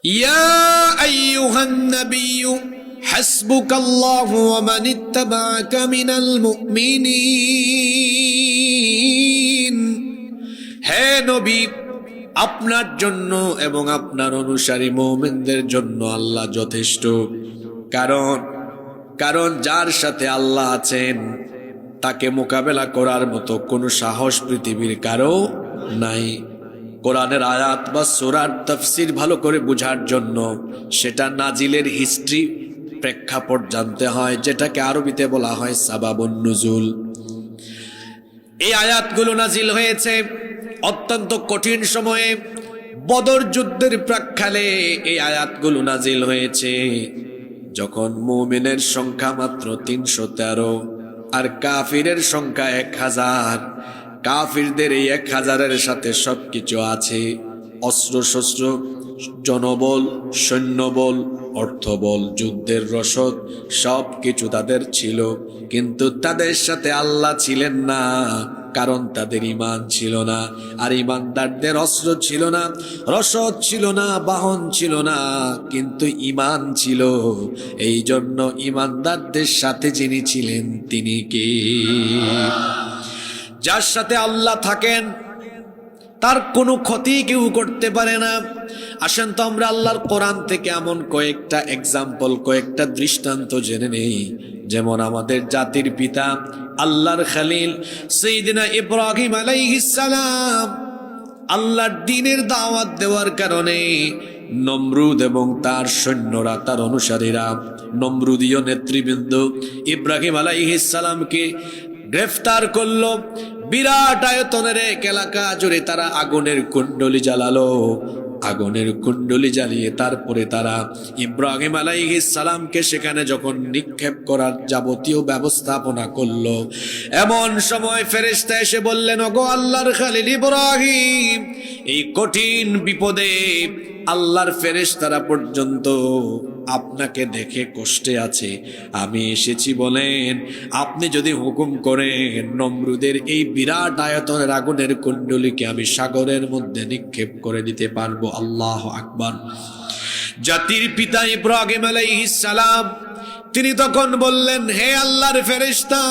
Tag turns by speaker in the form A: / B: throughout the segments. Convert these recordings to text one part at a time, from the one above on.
A: ইয়া আইয়ুহান নাবিয়্যু হাসবুকাল্লাহু ওয়া মান ইত্তাবা'আকা মিনাল মুমিনিন। হে নবী, আপনার জন্য এবং আপনার অনুসারী মুমিনদের জন্য আল্লাহ যথেষ্ট। কারণ যার সাথে আল্লাহ আছেন তাকে মোকাবেলা করার মতো কোনো সাহস পৃথিবীর কারো নাই। কোরআনের আয়াত বা সূরার তাফসীর ভালো করে বোঝার জন্য সেটা নাজিলের হিস্ট্রি প্রেক্ষাপট জানতে হয়, যেটাকে আরবিতে বলা হয় সাবাবুন নুজুল। এই আয়াতগুলো নাজিল হয়েছে অত্যন্ত কঠিন সময়ে, বদর যুদ্ধের প্রাক্কালে এই আয়াতগুলো নাজিল হয়েছে, যখন মুমিনের সংখ্যা মাত্র 313 আর কাফিরের সংখ্যা 1000। কাফিরদের এই 1000-এর সাথে সবকিছু আছে, অস্ত্রশস্ত্র, জনবল, সৈন্যবল, অর্থবল, যুদ্ধের রসদ, সব কিছু তাদের ছিল, কিন্তু তাদের সাথে আল্লাহ ছিলেন না, কারণ তাদের ঈমান ছিল না। আর ঈমানদারদের অস্ত্র ছিল না, রসদ ছিল না, বাহন ছিল না, কিন্তু ঈমান ছিল। এই জন্য ঈমানদারদের সাথে যিনি ছিলেন তিনি কে? যার সাথে আল্লাহ থাকেন তার কোনো ক্ষতি কেউ করতে পারে না। আসেন তো আমরা আল্লাহর কোরআন থেকে এমন কয়েকটা এক্সাম্পল, কয়েকটা দৃষ্টান্ত জেনে নেই। যেমন আমাদের জাতির পিতা আল্লাহর খলিল সাইয়্যিদিনা ইব্রাহিম আলাইহিস সালাম আল্লাহর দ্বীনের দাওয়াত দেওয়ার কারণে নমরুদ এবং তার সৈন্যরা, তার অনুসারীরা, নমরুদীয় নেতৃবৃন্দ ইব্রাহিম আলাইহিস সালামকে গ্রেফতার করলো। বিরাট আয়তনের এক এলাকা জুড়ে তারা আগুনের কুণ্ডলী জ্বালালো। আগুনের কুণ্ডলী জ্বালিয়ে তারপরে তারা ইব্রাহিম আলাইহিস সালামকে সেখানে যখন নিক্ষেপ করার যাবতীয় ব্যবস্থাপনা করলো, এমন সময় ফেরেশতা এসে বললেন, ওগো আল্লাহর খলিল ইব্রাহিম, এই কঠিন বিপদে আল্লাহর ফেরেশতারা পর্যন্ত আপনাকে দেখে কষ্টে আছে, আমি এসেছি বলেন আপনি যদি হুকুম করেন নমরুদের এই বিরাট আয়তনের আগুনের কুণ্ডলীকে আমি সাগরের মধ্যে নিক্ষেপ করে দিতে পারবো। আল্লাহু আকবার। জাতির পিতা ইব্রাহিম আলাইহিস সালাম তিনি তখন বললেন, হে আল্লাহর ফেরেশতা,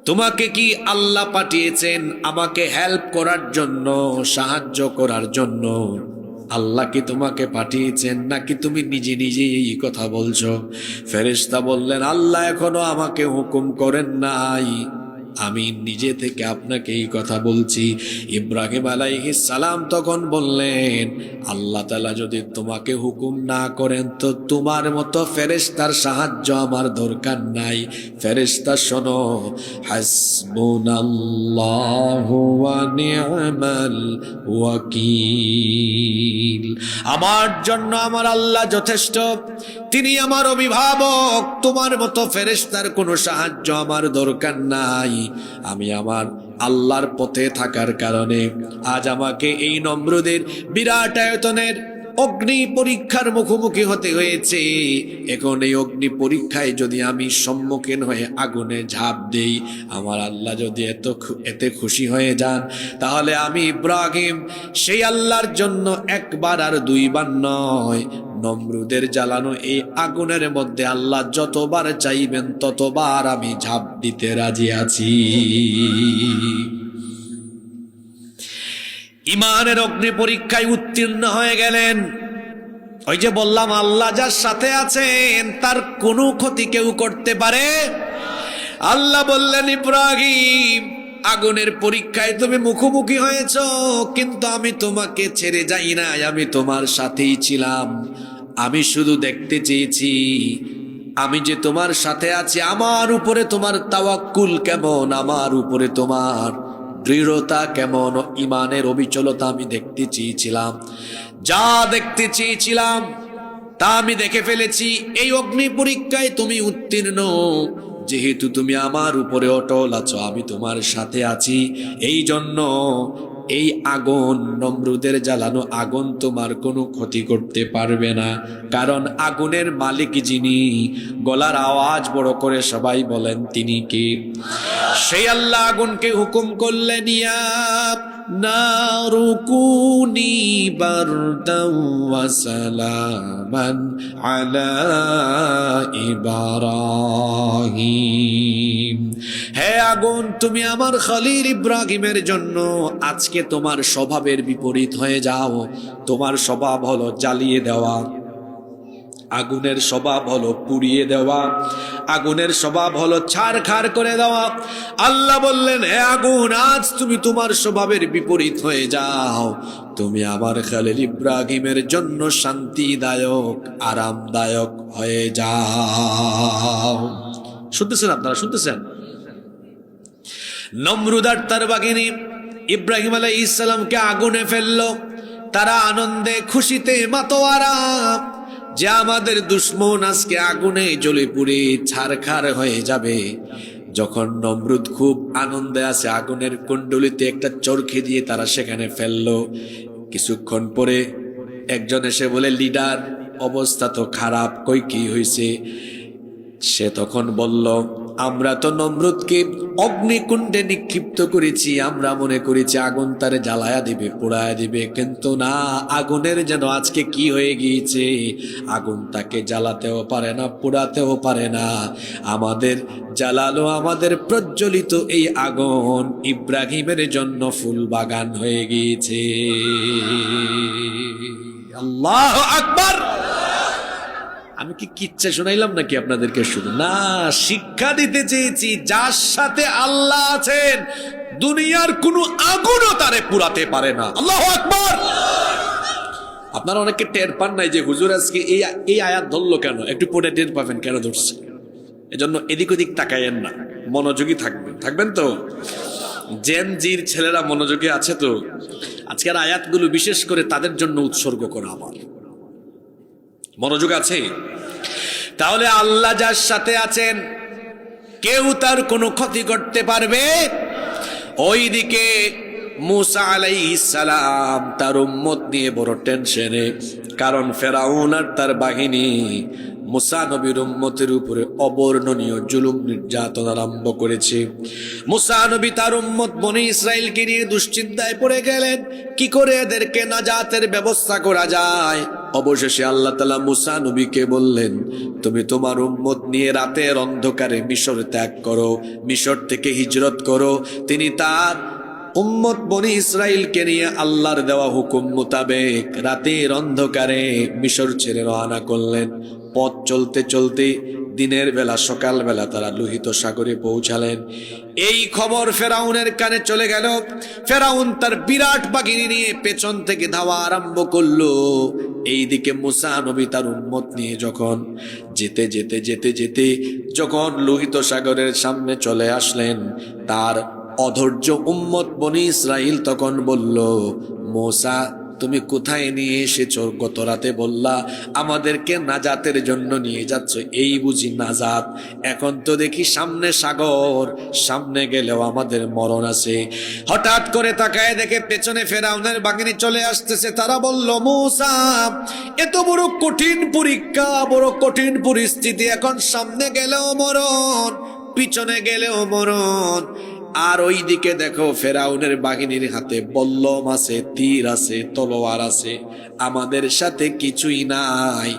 A: তোমাকে কি আল্লাহ পাঠিয়েছেন আমাকে হেল্প করার জন্য, সাহায্য করার জন্য? আল্লাহ কি তোমাকে পাঠিয়েছেন নাকি তুমি নিজে নিজেই এই কথা বলছো? ফেরেশতা বললেন, আল্লাহ এখনো আমাকে হুকুম করেন নাই, আমি নিজে থেকে আপনাকে এই কথা বলছি। ইব্রাহিম আলাইহিস সালাম তখন বললেন, আল্লাহ তাআলা যদি তোমাকে হুকুম না করেন তো তোমার মতো ফেরেশতার সাহায্য আমার দরকার নাই। ফেরেশতা শোনো, হাসবুনাল্লাহু ওয়া নি'মাল ওয়াকিল, আমার জন্য আমার আল্লাহ যথেষ্ট, তিনি আমার অভিভাবক, তোমার মতো ফেরেশতার কোনো সাহায্য আমার দরকার নাই। আমি আমার আল্লাহর পথে থাকার কারণে আজ আমাকে এই নমরুদের বিরাট আয়তনের অগ্নি পরীক্ষার মুখোমুখি হতে হয়েছে। এখন এই অগ্নি পরীক্ষায় যদি আমি সম্মুখীন হয়ে আগুনে ঝাঁপ দেই, আমার আল্লাহ যদি এতে খুশি হয়ে যান, তাহলে আমি ইব্রাহিম সেই আল্লাহর জন্য একবার আর দুইবার নয়, নমরুদের জ্বালানো এই আগুনের মধ্যে আল্লাহ যতবার চাইবেন ততবার আমি ঝাঁপ দিতে রাজি আছি। ঈমানের অগ্নি পরীক্ষায় উত্তীর্ণ হয়ে গেলেন। ওই যে বললাম, আল্লাহ যার সাথে আছেন তার কোনো ক্ষতি কেউ করতে পারে। আল্লাহ বললেন, ইব্রাহিম, আগুনের পরীক্ষায় তুমি মুখোমুখি হয়েছ, কিন্তু আমি তোমাকে ছেড়ে যাই নাই, আমি তোমার সাথেই ছিলাম। আমি শুধু দেখতে চেয়েছি আমি যে তোমার সাথে আছি, আমার উপরে তোমার তাওয়াক্কুল কেমন, আমার উপরে তোমার দৃঢ়তা কেমন, ঈমানের অবিচলতা আমি দেখতে চেয়েছিলাম। যা দেখতে চেয়েছিলাম তা আমি দেখে ফেলেছি। এই অগ্নি পরীক্ষায় তুমি উত্তীর্ণ, যেহেতু তুমি আমার উপরে অটল আছো, আমি তোমার সাথে আছি, এই জন্য এই আগুন, নমরুদের জ্বালানো আগুন তোমার কোনো ক্ষতি করতে পারবে না। কারণ আগুনের মালিক যিনি, গলার আওয়াজ বড় করে সবাই বলেন তিনি কে? সেই আল্লাহ আগুনকে হুকুম করলেন, ইয়া নারু কুনি বারদাও ওয়া সালামান আলা ইব্রাহিম। হে আগুন, তুমি আমার খলিল ইব্রাহিমের জন্য আজকে তোমার স্বভাবের বিপরীত হয়ে যাও। তোমার স্বভাব হলো জ্বালিয়ে দেওয়া, আগুনের স্বভাব হলো পুড়িয়ে দেওয়া, আগুনের স্বভাব হলো ছারখার করে দেওয়া। আল্লাহ বললেন, হে আগুন, আজ তুমি তোমার স্বভাবের বিপরীত হয়ে যাও। তুমি আমার খলিল ইব্রাহিমের জন্য শান্তিদায়ক, আরামদায়ক হয়ে যাও। শুনতেছেন আপনারা? শুনতেছেন? নমরুদ আর তার বাহিনী ইব্রাহিম আলাইহিস সালামকে আগুনে ফেললো। তারা আনন্দে খুশিতে মাতোয়ারা যে আমাদের দুশমন আজকে আগুনে জ্বলে পুড়ে ছারখার হয়ে যাবে। যখন নমরুদ খুব আনন্দে আছে, আগুনের কুণ্ডলিতে একটা চরখি দিয়ে তারা সেখানে ফেললো। কিছুক্ষণ পরে একজন এসে বলে, লিডার, অবস্থা তো খারাপ, কই কি হয়েছে? সে তখন বলল, আমরা তো নমরুদকে অগ্নিকুণ্ডে নিক্ষিপ্ত করেছি, আমরা মনে করেছি আগুন তারে জ্বালায়া দিবে, পোড়ায়া দিবে, কিন্তু না, আগুনের যেন আজকে কি হয়ে গিয়েছে, আগুন তাকে জ্বালাতেও পারে না, পোড়াতেও পারে না। আমাদের জ্বালালো, আমাদের প্রজ্বলিত এই আগুন ইব্রাহিমের জন্য ফুল বাগান হয়ে গিয়েছে। আল্লাহু আকবার। আমি কি কিচ্ছা শোনাইলাম নাকি আপনাদেরকে? শুধু না, শিক্ষা দিতে চেয়েছি, যার সাথে আল্লাহ আছেন দুনিয়ার কোনো আগুনও তারে পুরাতে পারে না। আল্লাহু আকবার। আপনারা অনেকে টের পান নাই যে হুজুর আজকে এই আয়াত ধরলো কেন, একটু পরে টের পাবেন কেন ধরছে। এজন্য এদিক ওদিক তাকাইয়েন না, মনোযোগী থাকবেন তো। জেন জির ছেলেরা মনোযোগী আছে তো? আজকের আয়াতগুলো বিশেষ করে তাদের জন্য উৎসর্গ করা। আমার মনোযোগ আছে? তাহলে আল্লাহ যার সাথে আছেন কেউ তার কোনো ক্ষতি করতে পারবে? ওইদিকে মুসা আলাইহিস সালাম তার উম্মত নিয়ে বড় টেনশনে, কারণ ফেরাউন আর তার বাহিনী মুসা নবীর উম্মতের উপরে অবর্ণনীয় জুলুম নির্যাতন আরম্ভ করেছে। মুসা নবী তার উম্মত বনি ইসরাইলকে নিয়ে দুশ্চিন্তায় পড়ে গেলেন, কি করে এদেরকে নাজাতের ব্যবস্থা করা যায়। অবশেষে আল্লাহ তাআলা মুসা নবীকে বললেন, তুমি তোমার উম্মত নিয়ে রাতের অন্ধকারে মিশর ত্যাগ করো, মিশর থেকে হিজরত করো। তিনি তার উম্মত বনি ইসরাইলকে নিয়ে আল্লাহর দেওয়া হুকুম মোতাবেক রাতের অন্ধকারে মিশর ছেড়ে রওনা করলেন। পথ চলতে চলতে দিনের বেলা, সকাল বেলা তারা লোহিত সাগরে পৌঁছালেন। এই খবর ফেরাউনের কানে চলে গেল। ফেরাউন তার বিরাট বাহিনী নিয়ে পেছন থেকে ধাওয়া আরম্ভ করলো। এইদিকে মুসা নবী তার উম্মত নিয়ে যখন যেতে যেতে যেতে যেতে যখন লোহিত সাগরের সামনে চলে আসলেন, তার অধৈর্য উম্মত বনি ইসরাইল তখন বলল, মুসা, তুমি কোথায় নিয়ে এসেছো? গত রাতে বললা আমাদেরকে নাজাতের জন্য নিয়ে যাচ্ছ, এই বুঝি নাজাত? এখন তো দেখি সামনে সাগর, সামনে গেলেও আমাদের মরণ আছে। হঠাৎ করে তাকায় দেখে পেছনে ফেরাউনের বাহিনী চলে আসতেছে। তারা বলল, মুসা, এত বড় কঠিন পরীক্ষা, বড় কঠিন পরিস্থিতি, এখন সামনে গেলেও মরণ, পিছনে গেলেও মরণ। আর ওইদিকে দেখো ফেরাউনের বাহিনীর হাতে বল্লম আছে, তীর আছে, তলোয়ার আছে, আমাদের সাথে কিছুই নাই।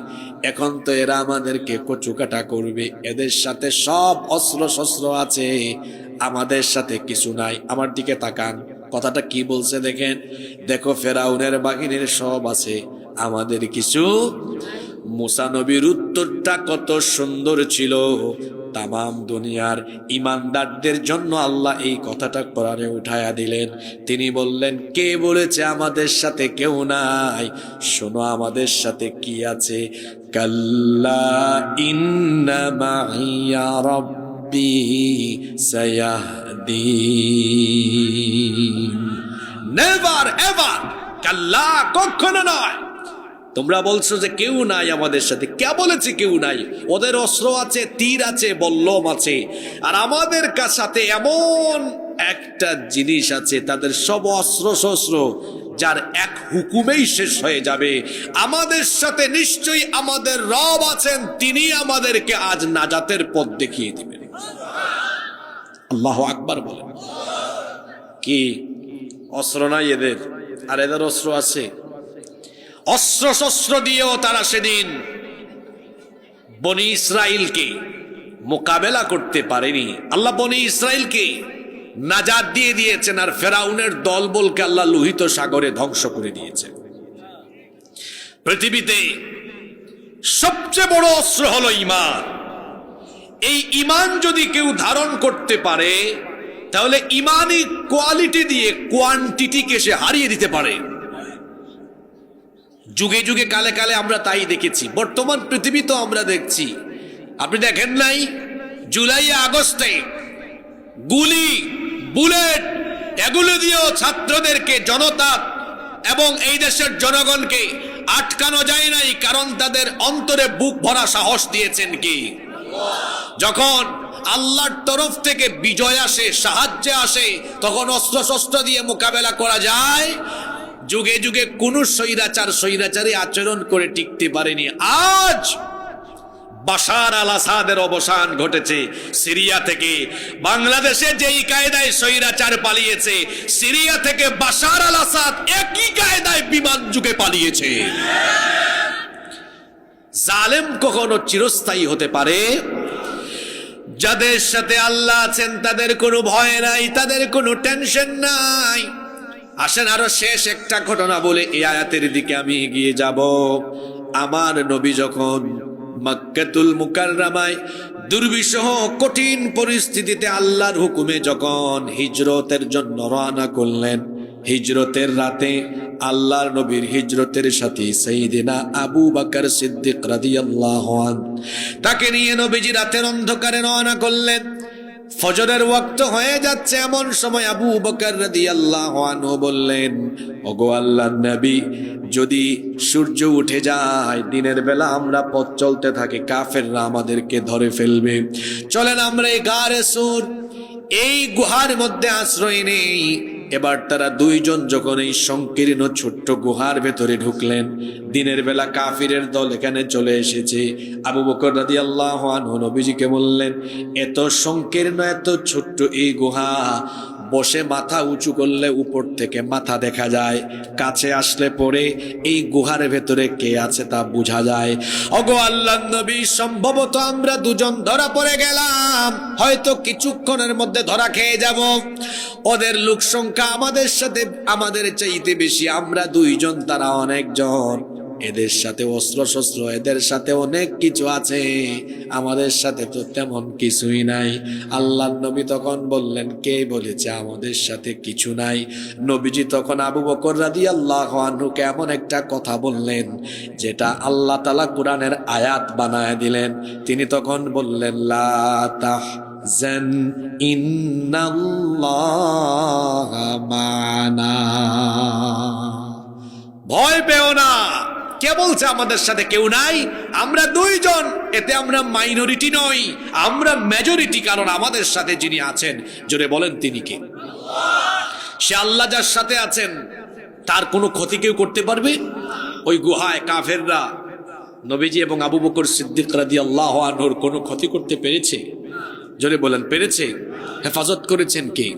A: এখন তো এরা আমাদেরকে কচুকাটা করবে, এদের সাথে সব অস্ত্র শস্ত্র আছে, আমাদের সাথে কিছু নাই। আমার দিকে তাকান, কথাটা কি বলছে দেখেন। দেখো ফেরাউনের বাহিনীর সব আছে, আমাদের কিছু। মুসা নবীর উত্তরটা কত সুন্দর ছিল। তামাম দুনিয়ার ইমানদারদের জন্য আল্লাহ এই কথাটা কোরআনে উঠায়া দিলেন। তিনি বললেন, কে বলেছে আমাদের সাথে কেউ নাই? শোনো আমাদের সাথে কি আছে। কাল্লা ইন্না মাইয়া রাব্বি সায়াহদিন। নেভার এভার, কাল্লা, কখনো নয়। তোমরা বলছো যে কেউ নাই আমাদের সাথে, কে বলেছে কেউ নাই? ওদের অস্ত্র আছে, তীর আছে, বল্লম আছে, আর আমাদের সাথে এমন একটা জিনিস আছে, তাদের সব অস্ত্র শস্ত্র যার এক হুকুমেই শেষ হয়ে যাবে। আমাদের সাথে নিশ্চয়ই আমাদের রব আছেন, তিনি আমাদেরকে আজ নাজাতের পথ দেখিয়ে দিবেন। আল্লাহু আকবার বলেন। কি অস্ত্র নাই এদের? আর এদের অস্ত্র আছে। অস্ত্র শস্ত্র দিয়েও তারা সেদিন বনি ইসরাইলকে মোকাবেলা করতে পারেনি। আল্লাহ বনি ইসরাইলকে নাজাত দিয়ে দিয়েছেন, আর ফেরাউনের দলবলকে আল্লাহ লোহিত সাগরে ধ্বংস করে দিয়েছেন। পৃথিবীতে সবচেয়ে বড় অস্ত্র হলো ঈমান। এই ঈমান যদি কেউ ধারণ করতে পারে, তাহলে ঈমানি কোয়ালিটি দিয়ে কোয়ান্টিটিকে সে হারিয়ে দিতে পারে। যুগে যুগে কালে কালে আমরা তাই দেখেছি। বর্তমান পৃথিবী তো আমরা দেখছি, আপনি দেখেন নাই জুলাই আগস্টে গুলি, বুলেট, এগুলো দিয়েও ছাত্রদেরকে, জনতা এবং এই দেশের জনগণকে আটকানো যায় নাই, কারণ তাদের অন্তরে বুক ভরা সাহস দিয়েছেন কি? যখন আল্লাহর তরফ থেকে বিজয় আসে, সাহায্য আসে, তখন অস্ত্র শস্ত্র দিয়ে মোকাবেলা করা যায়। যুগে যুগে কোন স্বৈরাচারী আচরণ করে টিকতে পারেনি। আজ বাশার আল আসাদের অবসান ঘটেছে সিরিয়া থেকে। বাংলাদেশে যেই কায়দায় স্বৈরাচার পালিয়েছে, সিরিয়া থেকে বাশার আল আসাদ একই কায়দায় বিমান যুগে পালিয়েছে। জালেম কখনো চিরস্থায়ী হতে পারে? যাদের সাথে আল্লাহ আছেন তাদের কোনো ভয় নাই, তাদের কোনো টেনশন নাই। আসেন আরো শেষ একটা ঘটনা বলে এই আয়াতের দিকে আমি এগিয়ে যাব। আমার নবী যখন মক্কাতুল মুকাররমায় দুর্বিষহ কঠিন পরিস্থিতিতে আল্লাহর হুকুমে যখন হিজরতের জন্য রওনা করলেন, হিজরতের রাতে আল্লাহর নবীর হিজরতের সাথী সাইয়েদনা আবু বকর সিদ্দিক রাদিয়াল্লাহু আনহু, তাকে নিয়ে নবীজি রাতের অন্ধকারে রওনা করলেন। ফজরের ওয়াক্ত হয়ে যাচ্ছে, এমন সময় আবু বকর রাদিয়াল্লাহু আনহু বললেন, ওগো আল্লাহর নবী, যদি সূর্য উঠে যায়, দিনের বেলা আমরা পথ চলতে থাকি, কাফেররা আমাদেরকে ধরে ফেলবে। চলেন আমরা এই গারে সুর, এই গুহার মধ্যে আশ্রয় নেই। এবার তারা দুইজন যখন এই সংকীর্ণ ছোট্ট গুহার ভেতরে ঢুকলেন, দিনের বেলা কাফিরের দল এখানে চলে এসেছে। আবু বকর রাদিয়াল্লাহু আনহু নবীজিকে বললেন, এত সংকীর্ণ, এত ছোট্ট এই গুহা, বসে মাথা উঁচু করলে উপর থেকে মাথা দেখা যায়, কাছে আসলে পরে এই গুহার ভেতরে কে আছে তা বোঝা যায়। ওগো আল্লাহর নবী, সম্ভবত আমরা দুজন ধরা পড়ে গেলাম, হয়তো কিছুক্ষণের মধ্যে ধরা খেয়ে যাব। ওদের লোক সংখ্যা আমাদের চাইতে বেশি, আমরা দুইজন, তারা অনেকজন। এদের সাথে অস্ত্র শস্ত্র, এদের সাথে অনেক কিছু আছে, আমাদের সাথে তো তেমন কিছুই নাই। আল্লাহর নবী তখন বললেন, কে বলেছে আমাদের সাথে কিছু নাই? নবীজি তখন আবু বকর রাদিয়াল্লাহু আনহুকে এমন একটা কথা বললেন, যেটা আল্লাহ তাআলা কোরআনের আয়াত বানায় দিলেন। তিনি তখন বললেন, লা তাহজান ইন্নাল্লাহা মা'না, ভয় পেও না। কে বলছে আমাদের সাথে কেউ নাই? আমরা দুইজন, এতে আমরা মাইনরিটি নই, আমরা মেজরিটি, কারণ আমাদের সাথে যিনি আছেন, জোরে বলেন তিনি কে? সে আল্লাহ যার সাথে আছেন, তার কোনো ক্ষতি কেউ করতে পারবে? ওই গুহায় কাফেররা নবীজি এবং আবু বকর সিদ্দিক রাদিয়াল্লাহু আনহুর কোনো ক্ষতি করতে পেরেছে? জোরে বলেন, পেরেছে? হেফাজত করেছেন কে?